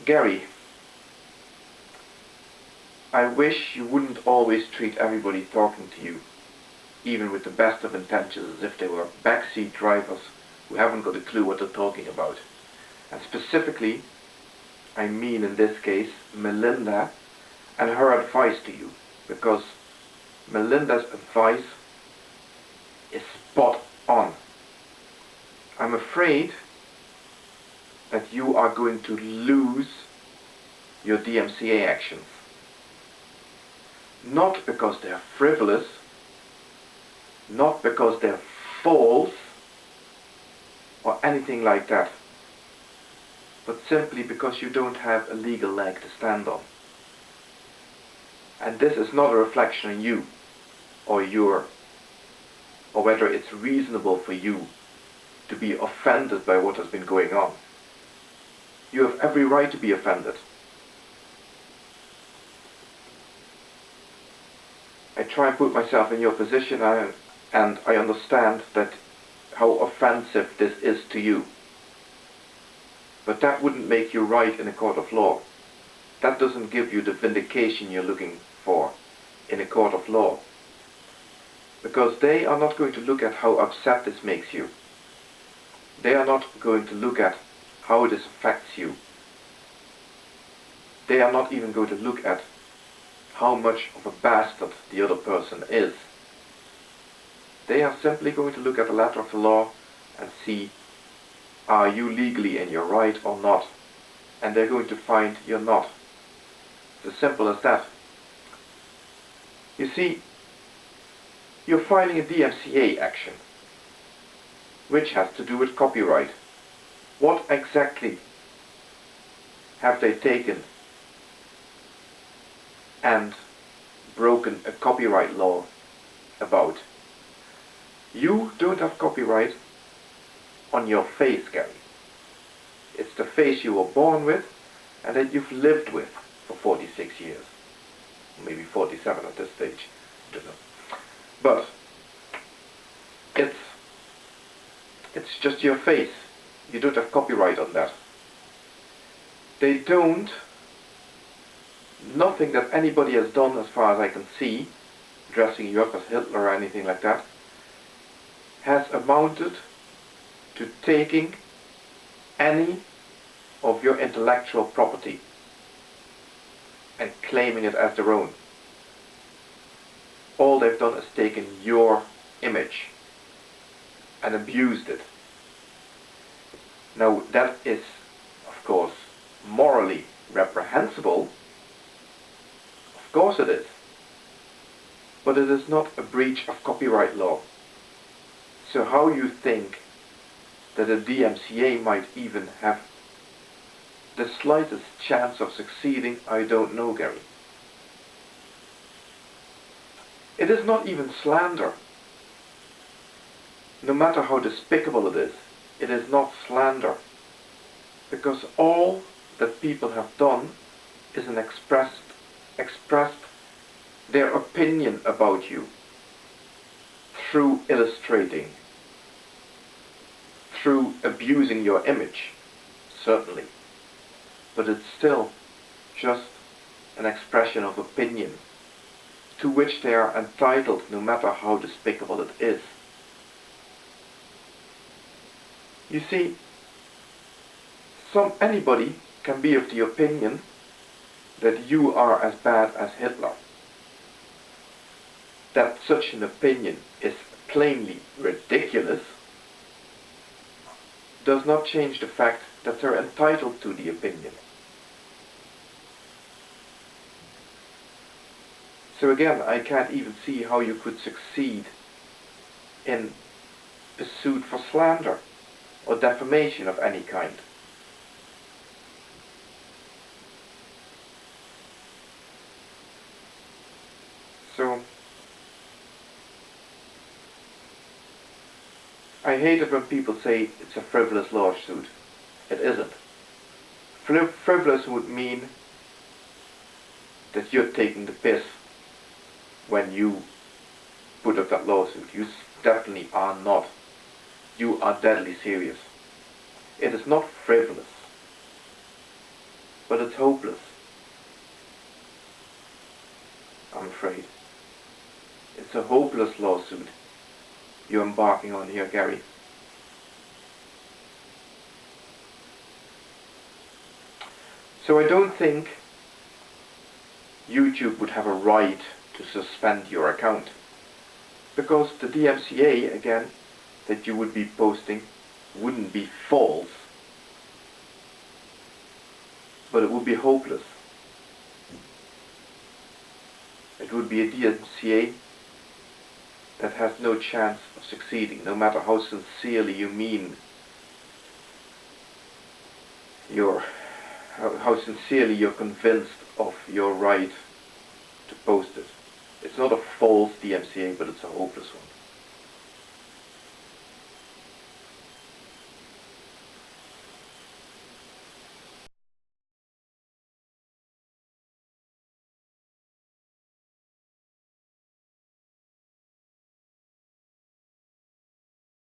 Gary, I wish you wouldn't always treat everybody talking to you, even with the best of intentions, as if they were backseat drivers who haven't got a clue what they're talking about. And specifically, I mean in this case, Melinda and her advice to you, because Melinda's advice is spot on. I'm afraid that you are going to lose your DMCA actions. Not because they're frivolous, not because they're false, or anything like that, but simply because you don't have a legal leg to stand on. And this is not a reflection on you, or whether it's reasonable for you to be offended by what has been going on. You have every right to be offended. I try and put myself in your position, and I understand that how offensive this is to you. But that wouldn't make you right in a court of law. That doesn't give you the vindication you're looking for in a court of law. Because they are not going to look at how upset this makes you. They are not going to look at how this affects you. They are not even going to look at how much of a bastard the other person is. They are simply going to look at the letter of the law and see, are you legally in your right or not? And they're going to find you're not. It's as simple as that. You see, you're filing a DMCA action, which has to do with copyright. What exactly have they taken and broken a copyright law about? You don't have copyright on your face, Gary. It's the face you were born with and that you've lived with for 46 years. Maybe 47 at this stage. I don't know. But it's just your face. You don't have copyright on that. They don't. Nothing that anybody has done, as far as I can see, dressing you up as Hitler or anything like that, has amounted to taking any of your intellectual property and claiming it as their own. All they've done is taken your image and abused it. Now that is, of course, morally reprehensible. Of course it is. But it is not a breach of copyright law. So how you think that a DMCA might even have the slightest chance of succeeding, I don't know, Gary. It is not even slander. No matter how despicable it is not slander. Because all that people have done is expressed their opinion about you through illustrating, through abusing your image, certainly. But it's still just an expression of opinion to which they are entitled, no matter how despicable it is. You see, anybody can be of the opinion that you are as bad as Hitler. That such an opinion is plainly ridiculous does not change the fact that they're entitled to the opinion. So again, I can't even see how you could succeed in a suit for slander or defamation of any kind. So, I hate it when people say it's a frivolous lawsuit. It isn't. Frivolous would mean that you're taking the piss when you put up that lawsuit. You definitely are not. You are deadly serious. It is not frivolous. But it's hopeless, I'm afraid. It's a hopeless lawsuit you're embarking on here, Gary. So I don't think YouTube would have a right to suspend your account, because the DMCA, again, that you would be posting wouldn't be false, but it would be hopeless. It would be a DMCA that has no chance of succeeding, no matter how sincerely you mean how sincerely you're convinced of your right to post it. It's not a false DMCA, but it's a hopeless one.